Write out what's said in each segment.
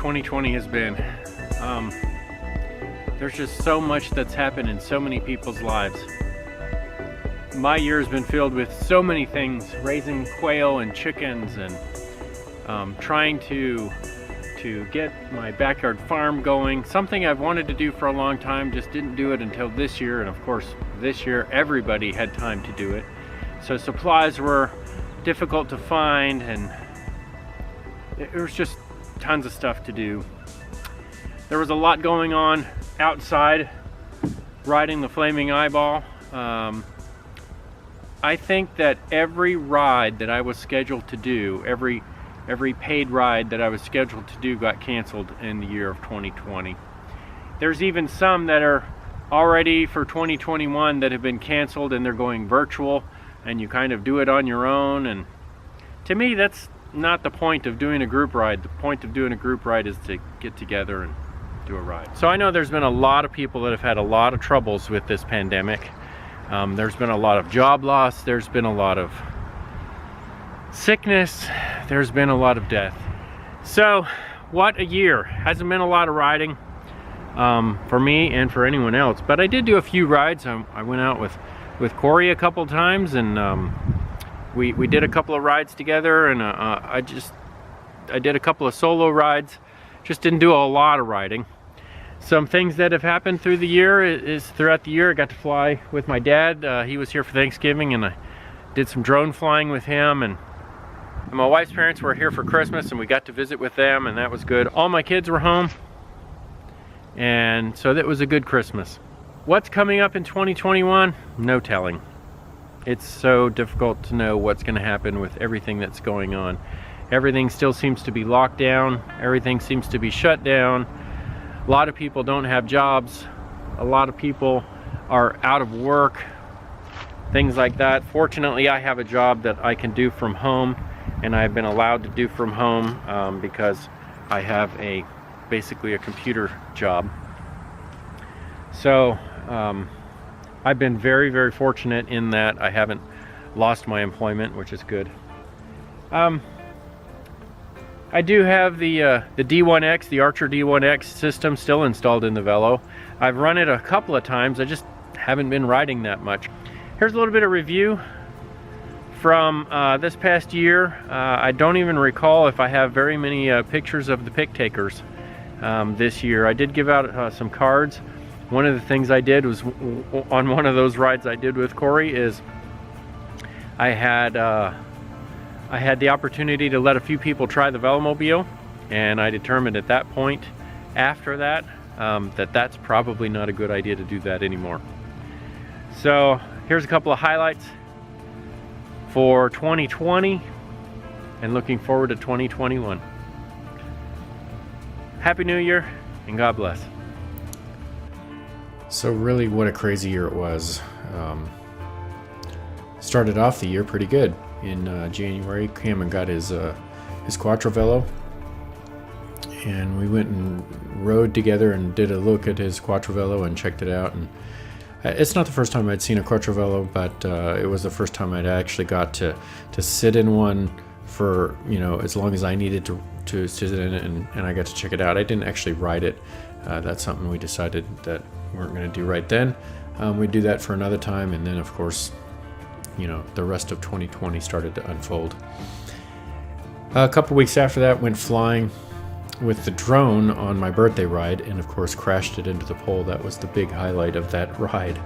2020 has been. There's just so much that's happened in so many people's lives. My year has been filled with so many things, raising quail and chickens and trying to get my backyard farm going. Something I've wanted to do for a long time, just didn't do it until this year. And of course, this year everybody had time to do it. So supplies were difficult to find, and there was just tons of stuff to do. There was a lot going on outside, riding the Flaming Eyeball. I think that every ride that I was scheduled to do, every paid ride that I was scheduled to do got canceled in the year of 2020. There's even some that are already for 2021 that have been canceled and they're going virtual, and you kind of do it on your own. And to me, that's not the point of doing a group ride. The point of doing a group ride is to get together and do a ride. So I know there's been a lot of people that have had a lot of troubles with this pandemic. There's been a lot of job loss, there's been a lot of sickness, there's been a lot of death. So what a year. Hasn't been a lot of riding for me and for anyone else, but I did do a few rides. I went out with Corey a couple times, and we did a couple of rides together, and I did a couple of solo rides. Just didn't do a lot of riding. Some things that have happened through the year is throughout the year I got to fly with my dad. He was here for Thanksgiving, and I did some drone flying with him, and my wife's parents were here for Christmas, and we got to visit with them, and that was good. All my kids were home, and so that was a good Christmas. What's coming up in 2021? No telling. It's so difficult to know what's going to happen with everything that's going on. Everything still seems to be locked down. Everything seems to be shut down. A lot of people don't have jobs. A lot of people are out of work. Things like that. Fortunately, I have a job that I can do from home, and I've been allowed to do from home because I have basically a computer job. So I've been very, very fortunate in that I haven't lost my employment, which is good. I do have the D1X, the Archer D1X system still installed in the Velo. I've run it a couple of times, I just haven't been riding that much. Here's a little bit of review from this past year. I don't even recall if I have very many pictures of the pick takers this year. I did give out some cards. One of the things I did was, on one of those rides I did with Corey, is I had the opportunity to let a few people try the Velomobile, and I determined at that point, after that, that's probably not a good idea to do that anymore. So here's a couple of highlights for 2020, and looking forward to 2021. Happy New Year, and God bless. So really, what a crazy year it was. Started off the year pretty good. In January, Cameron got his Quattro Velo, and we went and rode together and did a look at his Quattro Velo and checked it out. And it's not the first time I'd seen a Quattro Velo, but it was the first time I'd actually got to sit in one for, you know, as long as I needed to sit in it, and I got to check it out. I didn't actually ride it. That's something we decided that we weren't going to do right then. We'd do that for another time, and then of course, you know, the rest of 2020 started to unfold. A couple weeks after that, went flying with the drone on my birthday ride, and of course crashed it into the pole. That was the big highlight of that ride.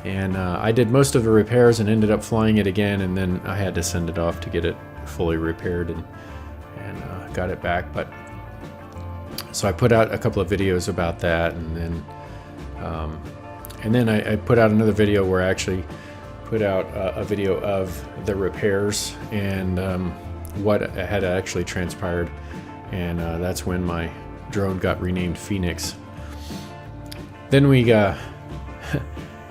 And I did most of the repairs and ended up flying it again, and then I had to send it off to get it fully repaired and got it back. But so I put out a couple of videos about that, and then I put out another video where I actually put out a video of the repairs and what had actually transpired, and that's when my drone got renamed Phoenix. Then we got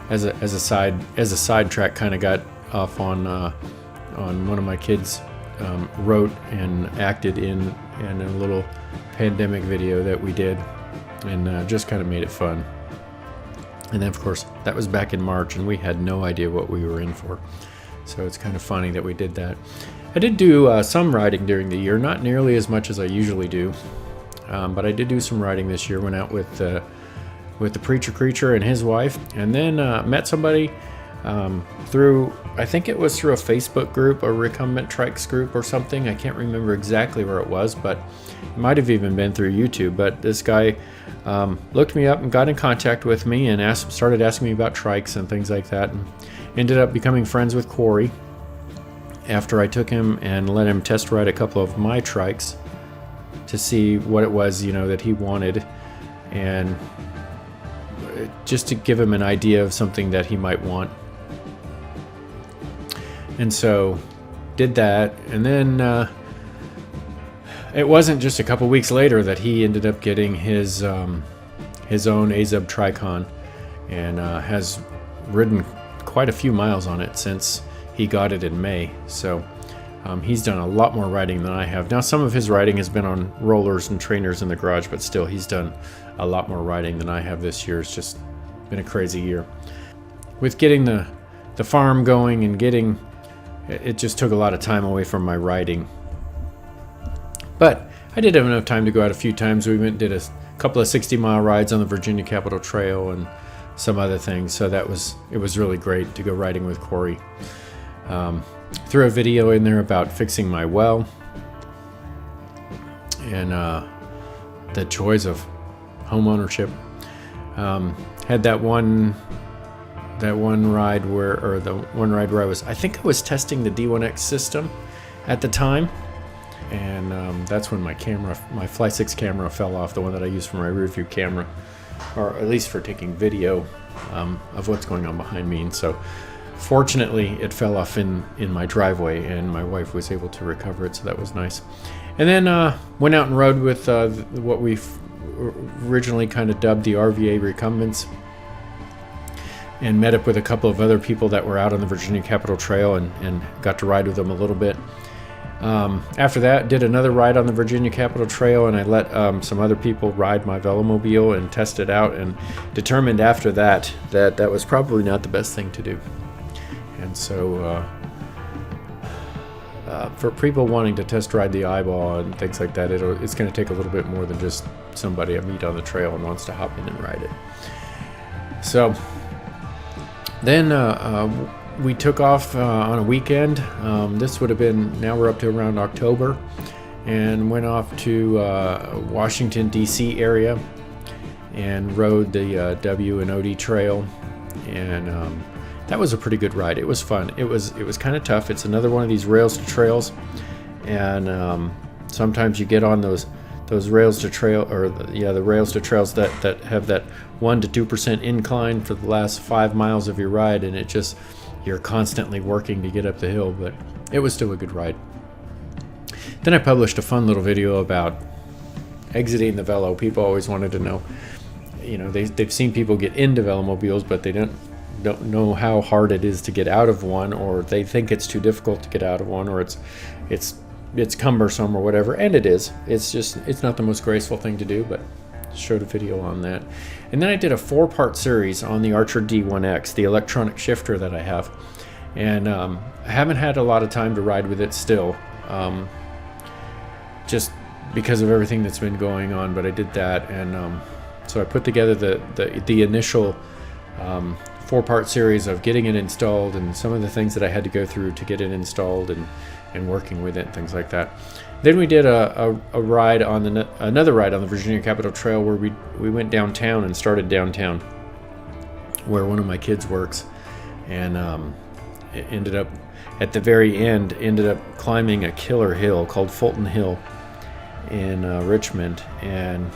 as a sidetrack, kind of got off on one of my kids wrote and acted in a little pandemic video that we did, and just kind of made it fun. And then of course that was back in March, and we had no idea what we were in for, so it's kind of funny that we did that. I did do some riding during the year, not nearly as much as I usually do. but I did do some riding this year. Went out with the Preacher Creature and his wife, and then met somebody through, I think it was through a Facebook group, a recumbent trikes group or something. I can't remember exactly where it was, but it might have even been through YouTube. But this guy looked me up and got in contact with me and started asking me about trikes and things like that, and ended up becoming friends with Corey after I took him and let him test ride a couple of my trikes to see what it was, that he wanted, and just to give him an idea of something that he might want. And so did that, and then it wasn't just a couple weeks later that he ended up getting his own AZUB Tricon, and has ridden quite a few miles on it since he got it in May. So he's done a lot more riding than I have. Now, some of his riding has been on rollers and trainers in the garage, but still he's done a lot more riding than I have this year. It's just been a crazy year with getting the farm going, and it just took a lot of time away from my riding. But I did have enough time to go out a few times. We went and did a couple of 60-mile rides on the Virginia Capitol Trail and some other things. So it was really great to go riding with Corey. Threw a video in there about fixing my well and the joys of home ownership. Had that one ride where I think I was testing the D1X system at the time, and that's when my Fly 6 camera fell off, the one that I use for my rear view camera, or at least for taking video of what's going on behind me. And so fortunately it fell off in my driveway, and my wife was able to recover it, so that was nice. And then went out and rode with what we originally kind of dubbed the RVA recumbents, and met up with a couple of other people that were out on the Virginia Capitol Trail, and got to ride with them a little bit. After that, did another ride on the Virginia Capitol Trail, and I let some other people ride my Velomobile and test it out, and determined after that was probably not the best thing to do. And so for people wanting to test ride the eyeball and things like that, it's going to take a little bit more than just somebody I meet on the trail and wants to hop in and ride it. So then we took off on a weekend. This would have been, now we're up to around October, and went off to Washington, D.C. area, and rode the W and OD Trail, and that was a pretty good ride. It was fun. It was kind of tough. It's another one of these rails to trails, and sometimes you get on those rails to trail, or the rails to trails that have that 1 to 2% incline for the last 5 miles of your ride, and you're constantly working to get up the hill, but it was still a good ride. Then I published a fun little video about exiting the Velo. People always wanted to know, they've seen people get into Velomobiles, but they don't know how hard it is to get out of one, or they think it's too difficult to get out of one, or it's cumbersome or whatever, and it is. It's not the most graceful thing to do, but showed a video on that. And then I did a 4-part series on the Archer D1X, the electronic shifter that I have, and I haven't had a lot of time to ride with it still, just because of everything that's been going on, but I did that, and so I put together the initial 4-part series of getting it installed, and some of the things that I had to go through to get it installed, and working with it and things like that. Then we did a ride on another ride on the Virginia Capitol Trail, where we went downtown and started downtown, where one of my kids works, and it ended up at the very end climbing a killer hill called Fulton Hill in Richmond, and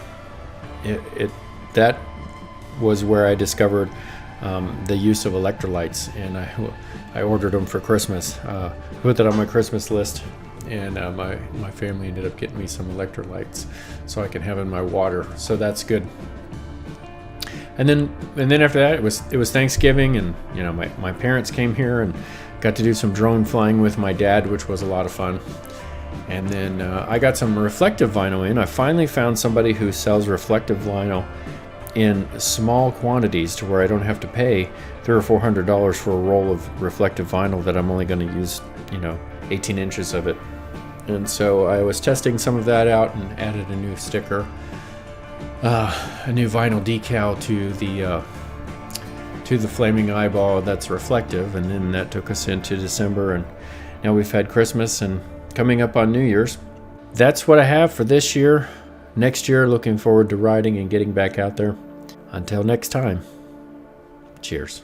that was where I discovered the use of electrolytes, and I ordered them for Christmas. Put that on my Christmas list, and my family ended up getting me some electrolytes so I can have in my water. So that's good. And then after that, it was Thanksgiving, and my parents came here and got to do some drone flying with my dad, which was a lot of fun. And then I got some reflective vinyl in. I finally found somebody who sells reflective vinyl in small quantities, to where I don't have to pay $300 or $400 for a roll of reflective vinyl that I'm only going to use 18 inches of it. And so I was testing some of that out and added a new sticker, a new vinyl decal to the flaming eyeball that's reflective, and then that took us into December, and now we've had Christmas and coming up on New Year's. That's what I have for this year. Next year, looking forward to riding and getting back out there. Until next time, cheers.